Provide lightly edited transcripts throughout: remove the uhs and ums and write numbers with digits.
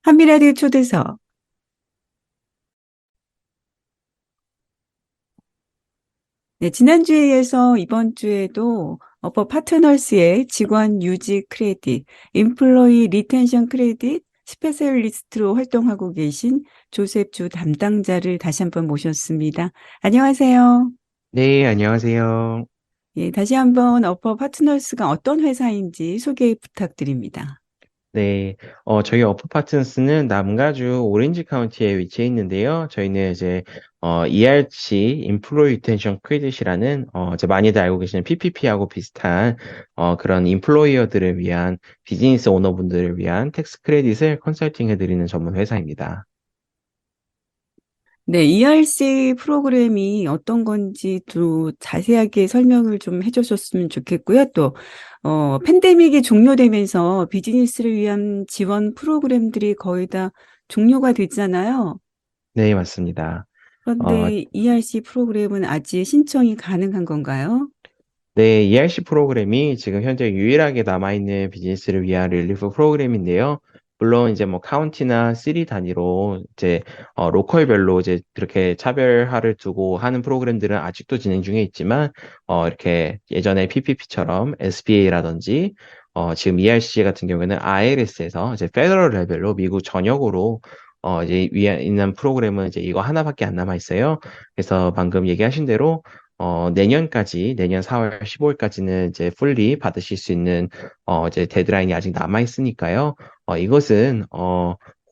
한미라디오 초대석. 네, 지난주에 이어서 이번 주에도 어퍼 파트너스의 직원 유지 크레딧, 임플로이 리텐션 크레딧 스페셜리스트로 활동하고 계신 조셉 주 담당자를 다시 한번 모셨습니다. 안녕하세요. 네, 안녕하세요. 예, 다시 한번 어퍼 파트너스가 어떤 회사인지 소개 부탁드립니다. 네, 저희 어퍼파트너스는 남가주 오렌지 카운티에 위치해 있는데요. 저희는 이제, ERC, Employee Retention Credit이라는, 이제 많이들 알고 계시는 PPP하고 비슷한, 그런 인플로이어들을 위한, 비즈니스 오너분들을 위한 텍스 크레딧을 컨설팅 해드리는 전문 회사입니다. 네, ERC 프로그램이 어떤 건지 또 자세하게 설명을 좀 해주셨으면 좋겠고요. 또, 팬데믹이 종료되면서 비즈니스를 위한 지원 프로그램들이 거의 다 종료가 됐잖아요. 네, 맞습니다. 어, 그런데 ERC 프로그램은 아직 신청이 가능한 건가요? 네, ERC 프로그램이 지금 현재 유일하게 남아있는 비즈니스를 위한 릴리프 프로그램인데요. 물론 이제 뭐 카운티나 시리 단위로 이제 로컬별로 이제 그렇게 차별화를 두고 하는 프로그램들은 아직도 진행 중에 있지만 이렇게 예전에 PPP처럼 SBA라든지 지금 ERC 같은 경우에는 ILS에서 이제 페더럴 레벨로 미국 전역으로 이제 위에 있는 프로그램은 이제 이거 하나밖에 안 남아 있어요. 그래서 방금 얘기하신 대로 내년까지, 내년 4월 15일까지는 이제 풀리 받으실 수 있는, 이제 데드라인이 아직 남아 있으니까요. 이것은,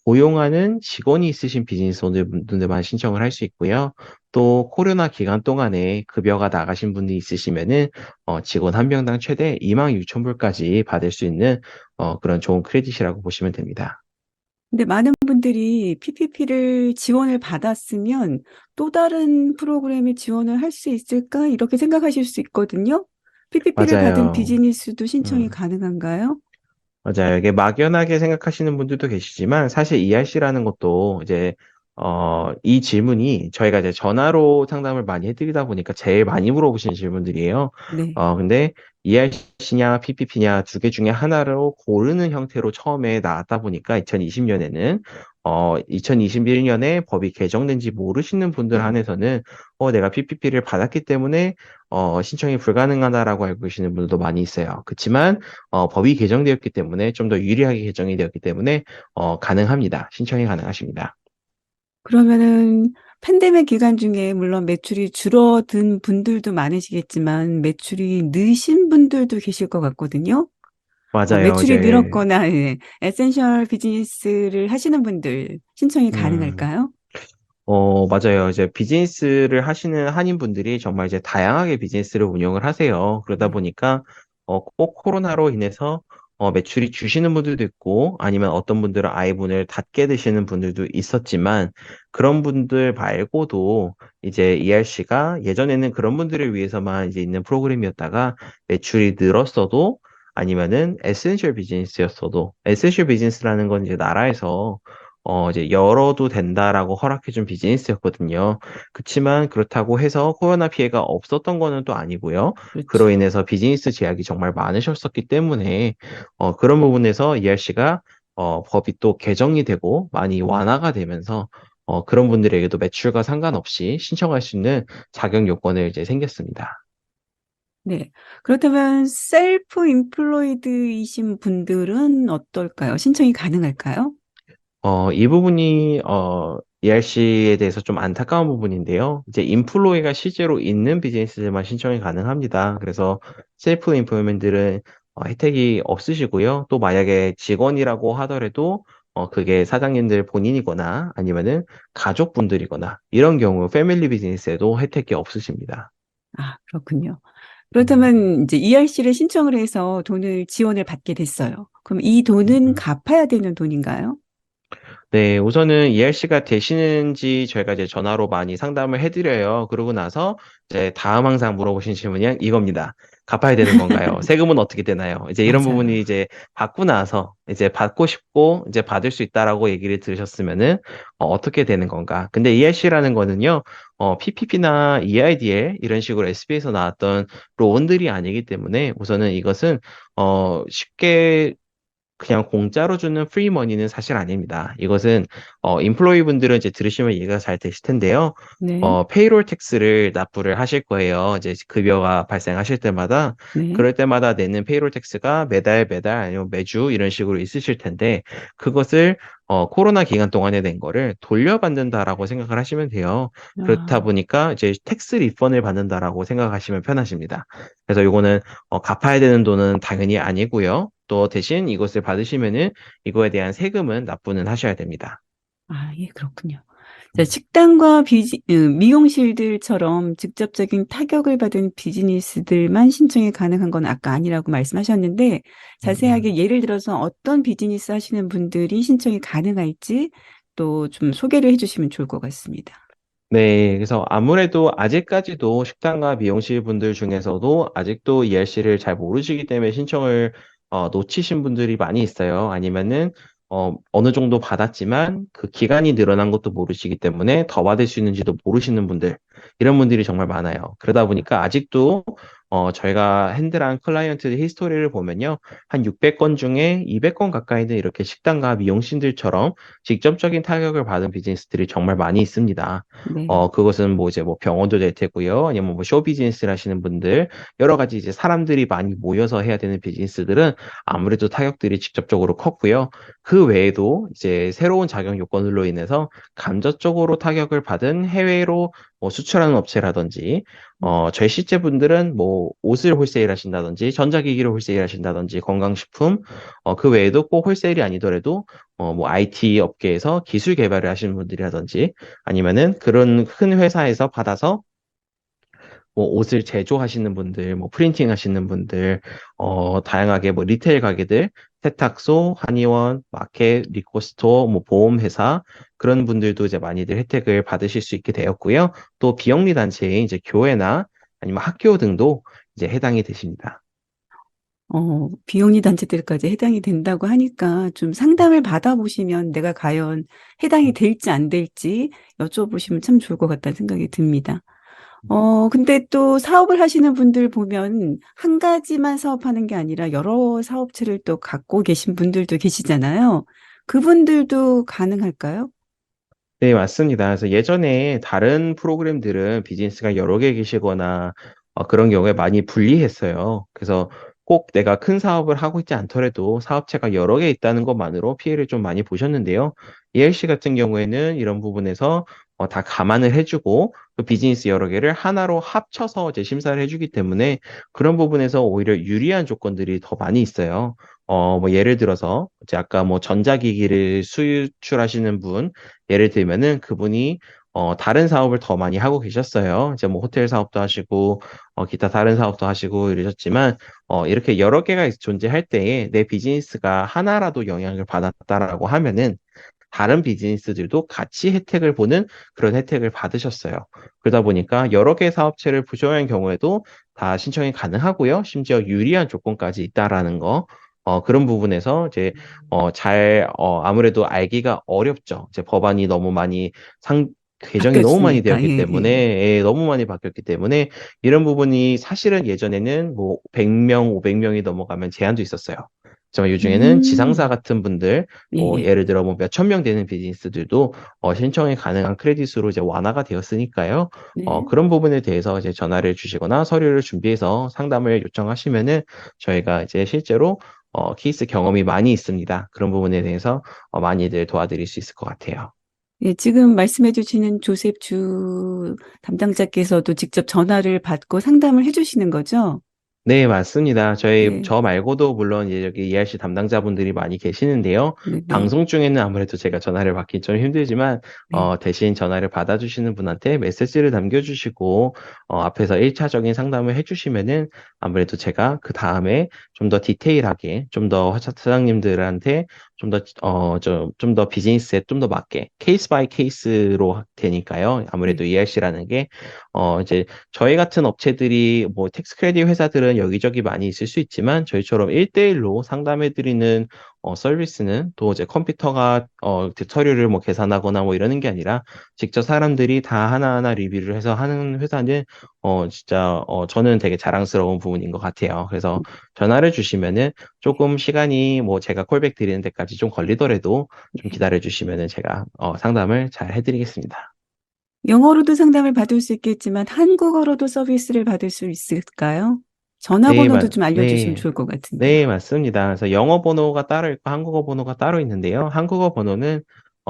고용하는 직원이 있으신 비즈니스 오너분들만 신청을 할 수 있고요. 또, 코로나 기간 동안에 급여가 나가신 분이 있으시면은, 직원 한 명당 최대 26,000불까지 받을 수 있는, 그런 좋은 크레딧이라고 보시면 됩니다. 근데 많은 분들이 PPP를 지원을 받았으면 또 다른 프로그램에 지원을 할 수 있을까? 이렇게 생각하실 수 있거든요. PPP를 받은 맞아요. 비즈니스도 신청이 음. 가능한가요? 맞아요. 이게 막연하게 생각하시는 분들도 계시지만 사실 ERC라는 것도 이제 이 질문이 저희가 이제 전화로 상담을 많이 해드리다 보니까 제일 많이 물어보시는 질문들이에요. 네. 근데 ERC냐 PPP냐 두 개 중에 하나로 고르는 형태로 처음에 나왔다 보니까 2020년에는 2021년에 법이 개정된 지 모르시는 분들 한해서는 내가 PPP를 받았기 때문에 신청이 불가능하다라고 알고 계시는 분들도 많이 있어요. 그렇지만 법이 개정되었기 때문에 좀 더 유리하게 개정이 되었기 때문에 가능합니다. 신청이 가능하십니다. 그러면은 팬데믹 기간 중에 물론 매출이 줄어든 분들도 많으시겠지만 매출이 느신 분들도 계실 것 같거든요. 맞아요. 매출이 이제 늘었거나 예, 에센셜 비즈니스를 하시는 분들 신청이 음, 가능할까요? 맞아요. 이제 비즈니스를 하시는 한인분들이 정말 이제 다양하게 비즈니스를 운영을 하세요. 그러다 네. 보니까 꼭 코로나로 인해서 매출이 주시는 분들도 있고 아니면 어떤 분들은 아예 문을 닫게 되시는 분들도 있었지만 그런 분들 말고도 이제 ERC가 예전에는 그런 분들을 위해서만 이제 있는 프로그램이었다가 매출이 늘었어도 아니면은 에센셜 비즈니스였어도 에센셜 비즈니스라는 건 이제 나라에서 이제 열어도 된다라고 허락해준 비즈니스였거든요. 그렇지만 그렇다고 해서 코로나 피해가 없었던 거는 또 아니고요. 그로 그렇죠. 인해서 비즈니스 제약이 정말 많으셨었기 때문에 그런 부분에서 ERC가 법이 또 개정이 되고 많이 완화가 되면서 그런 분들에게도 매출과 상관없이 신청할 수 있는 자격 요건을 이제 생겼습니다. 네. 그렇다면 셀프 임플로이드이신 분들은 어떨까요? 신청이 가능할까요? 이 부분이, ERC에 대해서 좀 안타까운 부분인데요. 이제 인플로이가 실제로 있는 비즈니스들만 신청이 가능합니다. 그래서 셀프 임플로이먼들은 혜택이 없으시고요. 또 만약에 직원이라고 하더라도 그게 사장님들 본인이거나 아니면은 가족분들이거나 이런 경우 패밀리 비즈니스에도 혜택이 없으십니다. 아, 그렇군요. 음, 그렇다면 이제 ERC를 신청을 해서 돈을 지원을 받게 됐어요. 그럼 이 돈은 음. 갚아야 되는 돈인가요? 네, 우선은 ERC가 되시는지 저희가 이제 전화로 많이 상담을 해드려요. 그러고 나서 이제 다음 항상 물어보신 질문이 이겁니다. 갚아야 되는 건가요? 세금은 어떻게 되나요? 이제 이런 부분이 맞아요. 이제 받고 나서 이제 받고 싶고 이제 받을 수 있다라고 얘기를 들으셨으면은 떻게 되는 건가? 근데 ERC라는 거는요, PPP나 EIDL 이런 식으로 SB에서 나왔던 론들이 아니기 때문에 우선은 이것은 쉽게 그냥 공짜로 주는 프리 머니는 사실 아닙니다. 이것은 인플로이 분들은 이제 들으시면 이해가 잘 되실 텐데요. 네, 페이롤 텍스를 납부를 하실 거예요. 이제 급여가 발생하실 때마다 네. 그럴 때마다 내는 페이롤 텍스가 매달 매달 아니면 매주 이런 식으로 있으실 텐데 그것을 코로나 기간 동안에 낸 거를 돌려받는다라고 생각을 하시면 돼요. 그렇다 아, 보니까 이제 텍스 리펀을 받는다라고 생각하시면 편하십니다. 그래서 이거는 갚아야 되는 돈은 당연히 아니고요. 또 대신 이것을 받으시면은 이거에 대한 세금은 납부는 하셔야 됩니다. 예, 그렇군요. 자, 식당과 미용실들처럼 직접적인 타격을 받은 비즈니스들만 신청이 가능한 건 아까 아니라고 말씀하셨는데 음. 자세하게 예를 들어서 어떤 비즈니스 하시는 분들이 신청이 가능할지 또 좀 소개를 해주시면 좋을 것 같습니다. 네, 그래서 아무래도 아직까지도 식당과 미용실 분들 중에서도 아직도 ERC를 잘 모르시기 때문에 신청을 놓치신 분들이 많이 있어요. 아니면은 어느 정도 받았지만 그 기간이 늘어난 것도 모르시기 때문에 더 받을 수 있는지도 모르시는 분들, 이런 분들이 정말 많아요. 그러다 보니까 아직도 저희가 핸들한 클라이언트 히스토리를 보면요. 한 600건 중에 200건 가까이는 이렇게 식당과 미용실들처럼 직접적인 타격을 받은 비즈니스들이 정말 많이 있습니다. 네. 그것은 뭐 이제 뭐 병원도 될 테고요. 아니면 뭐 쇼 비즈니스를 하시는 분들, 여러 가지 이제 사람들이 많이 모여서 해야 되는 비즈니스들은 아무래도 타격들이 직접적으로 컸고요. 그 외에도 이제 새로운 자격 요건들로 인해서 간접적으로 타격을 받은 해외로 뭐 수출하는 업체라든지, 저희 실제분들은 뭐 옷을 홀세일 하신다든지, 전자기기를 홀세일 하신다든지, 건강식품, 그 외에도 꼭 홀세일이 아니더라도 뭐 IT 업계에서 기술 개발을 하시는 분들이라든지, 아니면은 그런 큰 회사에서 받아서 뭐 옷을 제조하시는 분들, 뭐 프린팅 하시는 분들, 다양하게 뭐 리테일 가게들, 세탁소, 한의원, 마켓, 리코스토어, 뭐 보험회사, 그런 분들도 이제 많이들 혜택을 받으실 수 있게 되었고요. 또 비영리 단체인 이제 교회나 아니면 학교 등도 이제 해당이 되십니다. 비영리 단체들까지 해당이 된다고 하니까 좀 상담을 받아보시면 내가 과연 해당이 될지 안 될지 여쭤보시면 참 좋을 것 같다는 생각이 듭니다. 근데 또 사업을 하시는 분들 보면 한 가지만 사업하는 게 아니라 여러 사업체를 또 갖고 계신 분들도 계시잖아요. 그분들도 가능할까요? 네, 맞습니다. 그래서 예전에 다른 프로그램들은 비즈니스가 여러 개 계시거나 그런 경우에 많이 불리했어요. 그래서 꼭 내가 큰 사업을 하고 있지 않더라도 사업체가 여러 개 있다는 것만으로 피해를 좀 많이 보셨는데요. ELC 같은 경우에는 이런 부분에서 다 감안을 해주고 그 비즈니스 여러 개를 하나로 합쳐서 이제 심사를 해주기 때문에 그런 부분에서 오히려 유리한 조건들이 더 많이 있어요. 뭐 예를 들어서 이제 아까 뭐 전자기기를 수출하시는 분 예를 들면은 그분이 다른 사업을 더 많이 하고 계셨어요. 이제 뭐 호텔 사업도 하시고 기타 다른 사업도 하시고 이러셨지만 이렇게 여러 개가 존재할 때에 내 비즈니스가 하나라도 영향을 받았다라고 하면은 다른 비즈니스들도 같이 혜택을 보는 그런 혜택을 받으셨어요. 그러다 보니까 여러 개의 사업체를 부조한 경우에도 다 신청이 가능하고요. 심지어 유리한 조건까지 있다라는 거. 그런 부분에서 이제 아무래도 알기가 어렵죠. 이제 법안이 너무 많이 개정이 너무 많이 바뀌었으니까, 되었기 예, 때문에, 예. 너무 많이 바뀌었기 때문에 이런 부분이 사실은 예전에는 뭐 100명, 500명이 넘어가면 제한도 있었어요. 저 요즘에는 지상사 음, 같은 분들 예, 뭐 예. 예를 들어 뭐 몇천 명 되는 비즈니스들도 신청이 가능한 크레딧으로 이제 완화가 되었으니까요. 네. 그런 부분에 대해서 이제 전화를 주시거나 서류를 준비해서 상담을 요청하시면은 저희가 이제 실제로 케이스 경험이 많이 있습니다. 그런 부분에 대해서 많이들 도와드릴 수 있을 것 같아요. 예, 지금 말씀해 주시는 조셉 주 담당자께서도 직접 전화를 받고 상담을 해 주시는 거죠? 네, 맞습니다. 네, 저 말고도 물론 이제 여기 ERC 담당자분들이 많이 계시는데요. 네, 네, 방송 중에는 아무래도 제가 전화를 받기 좀 힘들지만, 네. 대신 전화를 받아주시는 분한테 메시지를 남겨주시고, 앞에서 1차적인 상담을 해주시면은 아무래도 제가 그 다음에 좀 더 디테일하게, 좀 더 사장님들한테 좀 더 비즈니스에 좀 더 맞게, 케이스 바이 케이스로 되니까요. 네. 아무래도 ERC라는 게, 이제 저희 같은 업체들이 뭐 텍스 크레딧 회사들은 분들은 여기저기 많이 있을 수 있지만 저희처럼 1대1로 상담해드리는 서비스는 또 이제 컴퓨터가 서류를 뭐 계산하거나 뭐 이러는 게 아니라 직접 사람들이 다 하나하나 리뷰를 해서 하는 회사는 진짜 저는 되게 자랑스러운 부분인 것 같아요. 그래서 전화를 주시면은 조금 시간이 뭐 제가 콜백 드리는 데까지 좀 걸리더라도 좀 기다려 주시면은 제가 상담을 잘 해드리겠습니다. 영어로도 상담을 받을 수 있겠지만 한국어로도 서비스를 받을 수 있을까요? 네, 전화번호도 좀 알려주시면 네. 좋을 것 같은데요. 네, 맞습니다. 그래서 영어 번호가 따로 있고 한국어 번호가 따로 있는데요. 한국어 번호는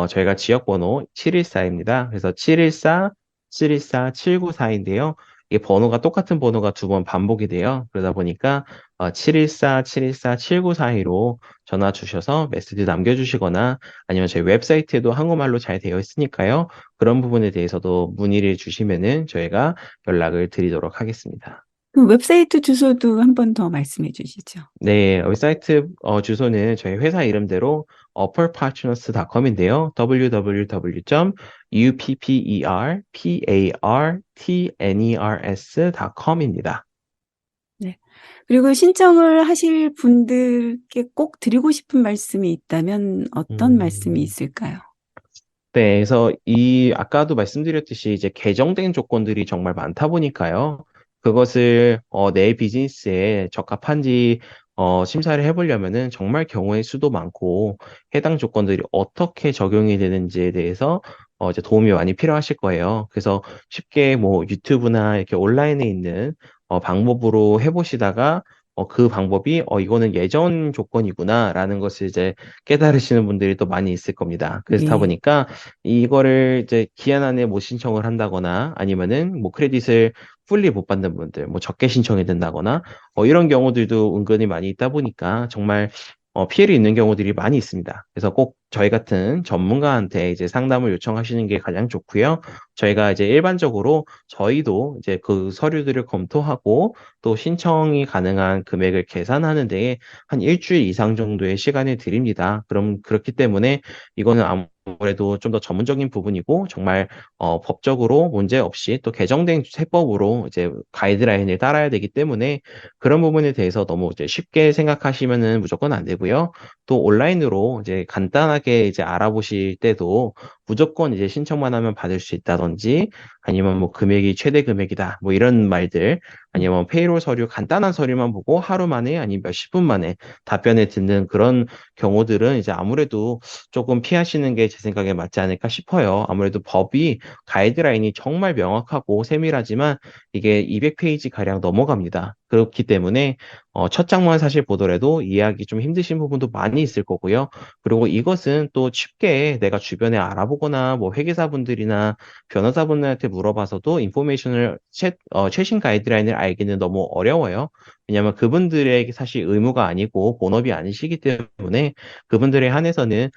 저희가 지역 번호 714입니다. 그래서 714, 714, 794인데요. 이게 번호가 똑같은 번호가 두 번 반복이 돼요. 그러다 보니까 714, 714, 7942로 전화 주셔서 메시지 남겨주시거나 아니면 저희 웹사이트에도 한국말로 잘 되어 있으니까요. 그런 부분에 대해서도 문의를 주시면은 저희가 연락을 드리도록 하겠습니다. 그 웹사이트 주소도 한 번 더 말씀해 주시죠. 네, 웹사이트 주소는 저희 회사 이름대로 upperpartners.com인데요. www.upperpartners.com입니다. 네. 그리고 신청을 하실 분들께 꼭 드리고 싶은 말씀이 있다면 어떤 말씀이 음, 있을까요? 네, 그래서 아까도 말씀드렸듯이 이제 개정된 조건들이 정말 많다 보니까요. 그것을 내 비즈니스에 적합한지 심사를 해보려면은 정말 경우의 수도 많고 해당 조건들이 어떻게 적용이 되는지에 대해서 이제 도움이 많이 필요하실 거예요. 그래서 쉽게 뭐 유튜브나 이렇게 온라인에 있는 방법으로 해보시다가 그 방법이 이거는 예전 조건이구나라는 것을 이제 깨달으시는 분들이 또 많이 있을 겁니다. 그렇다 네. 보니까 이거를 이제 기한 안에 못 신청을 한다거나 아니면은 뭐 크레딧을 풀리 못 받는 분들, 뭐 적게 신청이 된다거나 이런 경우들도 은근히 많이 있다 보니까 정말 피해를 입는 경우들이 많이 있습니다. 그래서 꼭 저희 같은 전문가한테 이제 상담을 요청하시는 게 가장 좋고요. 저희가 이제 일반적으로 저희도 이제 그 서류들을 검토하고 또 신청이 가능한 금액을 계산하는 데에 한 일주일 이상 정도의 시간을 드립니다. 그럼 그렇기 때문에 이거는 아무래도 좀 더 전문적인 부분이고 정말 법적으로 문제 없이 또 개정된 세법으로 이제 가이드라인을 따라야 되기 때문에 그런 부분에 대해서 너무 이제 쉽게 생각하시면은 무조건 안 되고요. 또 온라인으로 이제 간단하게 이제 알아보실 때도 무조건 이제 신청만 하면 받을 수 있다든지 아니면 뭐 금액이 최대 금액이다 뭐 이런 말들 아니면 페이롤 서류 간단한 서류만 보고 하루 만에 아니면 몇십 분 만에 답변을 듣는 그런 경우들은 이제 아무래도 조금 피하시는 게 제 생각에 맞지 않을까 싶어요. 아무래도 법이 가이드라인이 정말 명확하고 세밀하지만 이게 200페이지 가량 넘어갑니다. 그렇기 때문에 첫 장만 사실 보더라도 이해하기 좀 힘드신 부분도 많이 있을 거고요. 그리고 이것은 또 쉽게 내가 주변에 알아보거나 뭐 회계사분들이나 변호사분들한테 물어봐서도 인포메이션을 최신 가이드라인을 알기는 너무 어려워요. 왜냐하면 그분들에게 사실 의무가 아니고 본업이 아니시기 때문에 그분들에 한해서는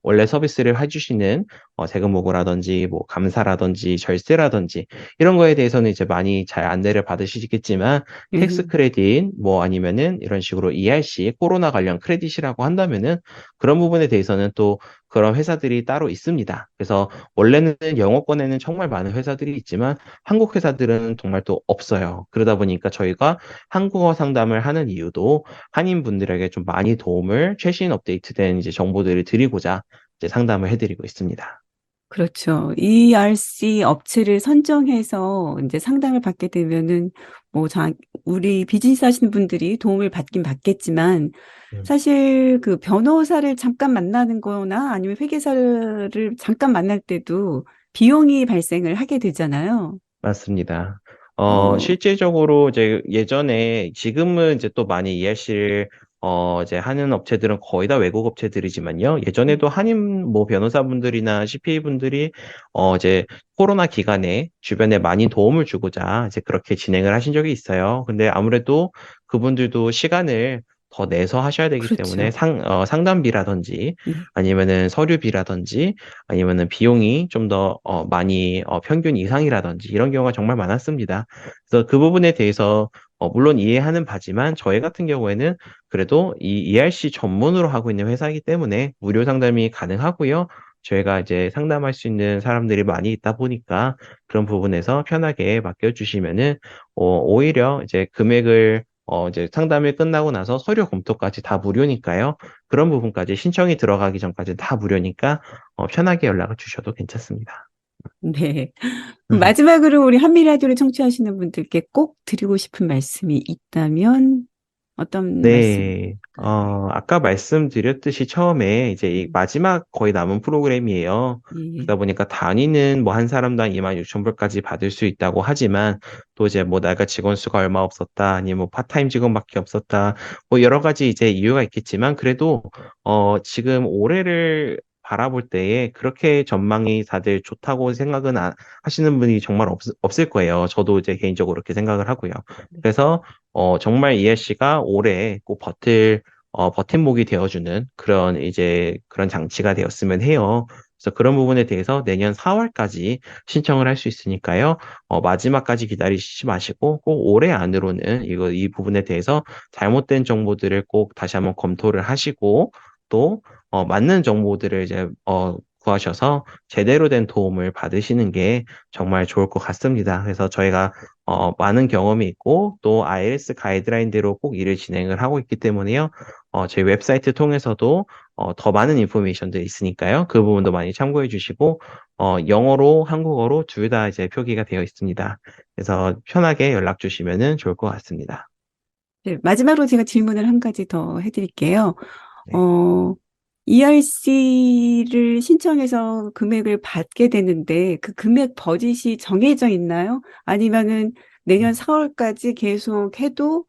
원래 서비스를 해주시는 세금 보고라든지 뭐 감사라든지 절세라든지 이런 거에 대해서는 이제 많이 잘 안내를 받으시겠지만 텍스 예. 크레딧 뭐 아니면은 이런 식으로 ERC 코로나 관련 크레딧이라고 한다면은 그런 부분에 대해서는 또 그런 회사들이 따로 있습니다. 그래서 원래는 영어권에는 정말 많은 회사들이 있지만 한국 회사들은 정말 또 없어요. 그러다 보니까 저희가 한국어 상담을 하는 이유도 한인분들에게 좀 많이 도움을 최신 업데이트된 이제 정보들을 드리고자 이제 상담을 해드리고 있습니다. 그렇죠. ERC 업체를 선정해서 이제 상담을 받게 되면은 뭐 우리 비즈니스 하시는 분들이 도움을 받긴 받겠지만 음. 사실 그 변호사를 잠깐 만나는 거나 아니면 회계사를 잠깐 만날 때도 비용이 발생을 하게 되잖아요. 맞습니다. 어, 실질적으로 이제 예전에 지금은 이제 또 많이 ERC를 이제 하는 업체들은 거의 다 외국 업체들이지만요. 예전에도 한인 뭐 변호사분들이나 CPA 분들이 이제 코로나 기간에 주변에 많이 도움을 주고자 이제 그렇게 진행을 하신 적이 있어요. 근데 아무래도 그분들도 시간을 더 내서 하셔야 되기 때문에 그렇죠. 상담비라든지 예. 아니면은 서류비라든지 아니면은 비용이 좀 더 많이 평균 이상이라든지 이런 경우가 정말 많았습니다. 그래서 그 부분에 대해서 물론 이해하는 바지만 저희 같은 경우에는 그래도 이 ERC 전문으로 하고 있는 회사이기 때문에 무료 상담이 가능하고요. 저희가 이제 상담할 수 있는 사람들이 많이 있다 보니까 그런 부분에서 편하게 맡겨주시면은 오히려 이제 금액을 이제 상담이 끝나고 나서 서류 검토까지 다 무료니까요. 그런 부분까지 신청이 들어가기 전까지 다 무료니까 편하게 연락을 주셔도 괜찮습니다. 네. 마지막으로 우리 한미라디오를 청취하시는 분들께 꼭 드리고 싶은 말씀이 있다면 어떤 말씀? 네, 아까 말씀드렸듯이 처음에 이제 이 마지막 거의 남은 프로그램이에요. 예. 그러다 보니까 단위는 뭐 한 사람당 26,000불까지 받을 수 있다고 하지만 또 이제 뭐 내가 직원 수가 얼마 없었다, 아니면 뭐 파타임 직원밖에 없었다, 뭐 여러 가지 이제 이유가 있겠지만 그래도 지금 올해를 바라볼 때에 그렇게 전망이 다들 좋다고 생각은 하시는 분이 정말 없을 거예요. 저도 이제 개인적으로 그렇게 생각을 하고요. 그래서 정말 ELC가 올해 꼭 버팀목이 되어주는 그런 이제 그런 장치가 되었으면 해요. 그래서 그런 부분에 대해서 내년 4월까지 신청을 할 수 있으니까요. 마지막까지 기다리시지 마시고 꼭 올해 안으로는 이 부분에 대해서 잘못된 정보들을 꼭 다시 한번 검토를 하시고 또 맞는 정보들을 이제 구하셔서 제대로 된 도움을 받으시는 게 정말 좋을 것 같습니다. 그래서 저희가 많은 경험이 있고 또 IELTS 가이드라인대로 꼭 일을 진행을 하고 있기 때문에요. 저희 웹사이트 통해서도 더 많은 인포메이션들이 있으니까요. 그 부분도 많이 참고해 주시고 영어로 한국어로 둘 다 이제 표기가 되어 있습니다. 그래서 편하게 연락 주시면은 좋을 것 같습니다. 네, 마지막으로 제가 질문을 한 가지 더 해드릴게요. 네. 어, ERC를 신청해서 금액을 받게 되는데 그 금액 버짓이 정해져 있나요? 아니면은 내년 4월까지 계속 해도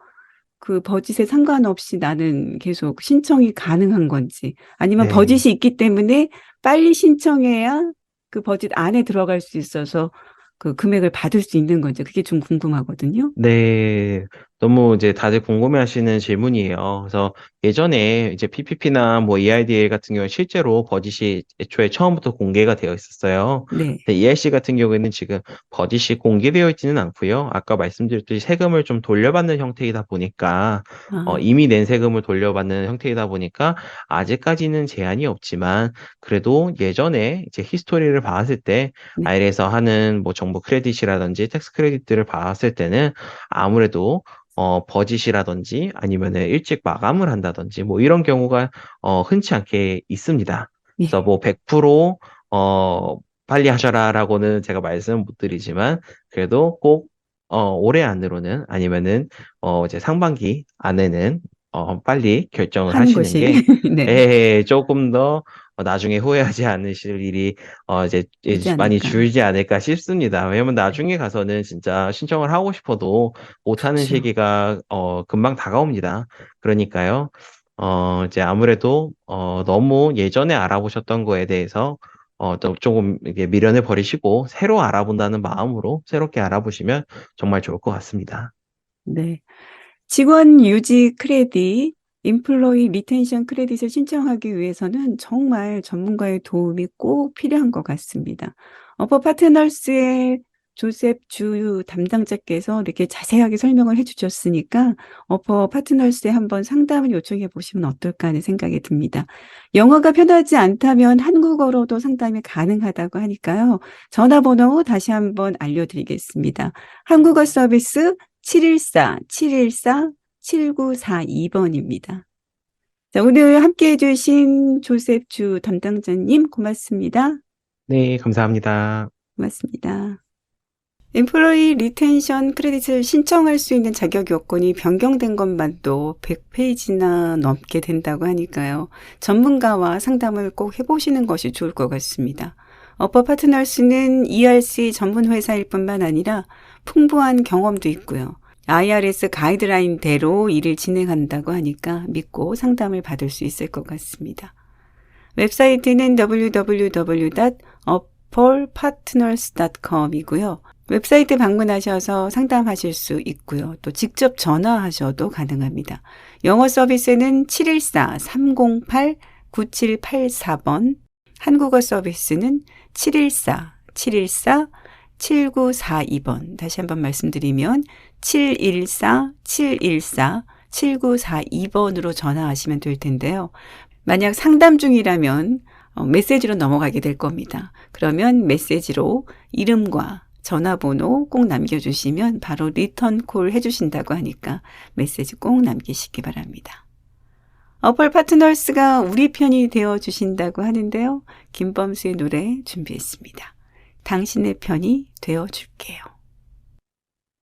그 버짓에 상관없이 나는 계속 신청이 가능한 건지, 아니면 네. 버짓이 있기 때문에 빨리 신청해야 그 버짓 안에 들어갈 수 있어서 그 금액을 받을 수 있는 건지, 그게 좀 궁금하거든요. 네, 너무 이제 다들 궁금해하시는 질문이에요. 그래서 예전에 이제 PPP나 뭐 EIDL 같은 경우는 실제로 버짓이 애초에 처음부터 공개가 되어 있었어요. 네. 근데 EIC 같은 경우에는 지금 버짓이 공개되어 있지는 않고요. 아까 말씀드렸듯이 세금을 좀 돌려받는 형태이다 보니까 아, 이미 낸 세금을 돌려받는 형태이다 보니까 아직까지는 제한이 없지만 그래도 예전에 이제 히스토리를 봤을 때 네. 아이에서 하는 뭐 정부 크레딧이라든지 텍스 크레딧들을 봤을 때는 아무래도 버짓이라든지 아니면은 일찍 마감을 한다든지 뭐 이런 경우가 흔치 않게 있습니다. 그래서 예. 뭐 100% 빨리 하셔라라고는 제가 말씀은 못 드리지만 그래도 꼭 올해 안으로는 아니면은 이제 상반기 안에는 빨리 결정을 하는 하시는 것이, 게 네. 조금 더 나중에 후회하지 않으실 일이 이제 되지 많이 않을까. 줄지 않을까 싶습니다. 왜냐면 네. 나중에 가서는 진짜 신청을 하고 싶어도 못하는 그렇죠. 시기가 금방 다가옵니다. 그러니까요. 이제 아무래도 너무 예전에 알아보셨던 거에 대해서 또 조금 이게 미련을 버리시고 새로 알아본다는 마음으로 새롭게 알아보시면 정말 좋을 것 같습니다. 네. 직원 유지 크레딧, 인플로이 리텐션 크레딧을 신청하기 위해서는 정말 전문가의 도움이 꼭 필요한 것 같습니다. 어퍼 파트너스의 조셉 주 담당자께서 이렇게 자세하게 설명을 해주셨으니까 어퍼 파트너스에 한번 상담을 요청해 보시면 어떨까 하는 생각이 듭니다. 영어가 편하지 않다면 한국어로도 상담이 가능하다고 하니까요. 전화번호 다시 한번 알려드리겠습니다. 한국어 서비스 714-714-7942번입니다. 자, 오늘 함께 해주신 조셉 주 담당자님 고맙습니다. 네, 감사합니다. 고맙습니다. 엠플로이 리텐션 크레딧을 신청할 수 있는 자격 요건이 변경된 것만도 100페이지나 넘게 된다고 하니까요. 전문가와 상담을 꼭 해보시는 것이 좋을 것 같습니다. 어퍼 파트너스는 ERC 전문 회사일 뿐만 아니라 풍부한 경험도 있고요. IRS 가이드라인대로 일을 진행한다고 하니까 믿고 상담을 받을 수 있을 것 같습니다. 웹사이트는 www.applepartners.com이고요. 웹사이트 방문하셔서 상담하실 수 있고요. 또 직접 전화하셔도 가능합니다. 영어 서비스는 714-308-9784번, 한국어 서비스는 714-714-7942번. 다시 한번 말씀드리면 714-714-7942번으로 전화하시면 될 텐데요. 만약 상담 중이라면 메시지로 넘어가게 될 겁니다. 그러면 메시지로 이름과 전화번호 꼭 남겨주시면 바로 리턴 콜 해주신다고 하니까 메시지 꼭 남기시기 바랍니다. 어펄 파트너스가 우리 편이 되어주신다고 하는데요. 김범수의 노래 준비했습니다. 당신의 편이 되어줄게요.